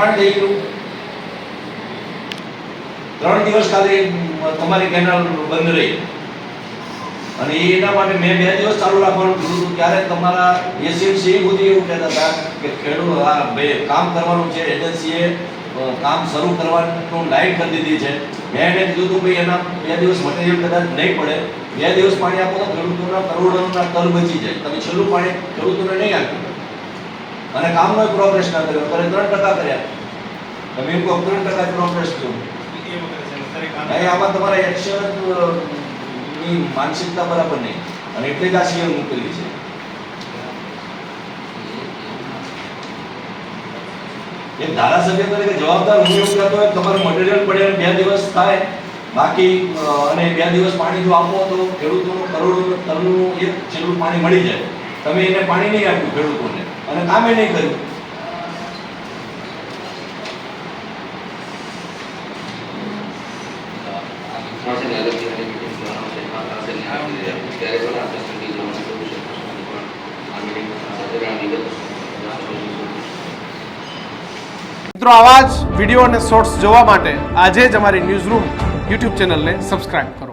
દબાણ થઈ ગયું, 3 દિવસ ખાલી તમારી કેનાલ બંધ રહી અને એના માટે મેં 2 દિવસ ચાલુ રાખવાનું કીધું હતું. ત્યારે તમારા એસએમસી સુધી એવું કહેતા હતા કે ખેડૂત આ કામ કરવાનું છે, એજન્સીએ કામ શરૂ કરવાનું લાઈટ કરી દીધી છે. મેં એને કીધું હતું ભાઈ એના 2 દિવસ મટીરિયલ કદાચ નહીં પડે, 2 દિવસ પાણી આપો તો ખેડૂતોના કરોડોના તલ બચી જાય. તમે છેલ્લું પાણી ખેડૂતોને નહીં આપ્યું અને કામનો પ્રોગ્રેસ ના કર્યો. ત્યારે 3% કર્યા. તમે એમ કહો 3% પ્રોગ્રેસ થયો. આમાં તમારા એક્શન ની માનસિકતા બરાબર નહીં અને એટલે જ આ સીએમ મૂકેલી છે. એક ધારાસભ્ય તરીકે જવાબદાર હું એવું કહેતો હોય તમારું મટીરિયલ પડે 2 દિવસ થાય બાકી અને 2 દિવસ પાણી જો આપો તો ખેડૂતોનું કરોડો ટનનું એક છેલ્લું પાણી મળી જાય. તમે એને પાણી નહીં આપ્યું ખેડૂતોને અને કામે નહીં કર્યું. મિત્રો આવા જ વિડીયો અને શોર્ટ્સ જોવા માટે આજે જ અમારી ન્યૂઝ રૂમ યુટ્યુબ ચેનલને સબસ્ક્રાઇબ કરો.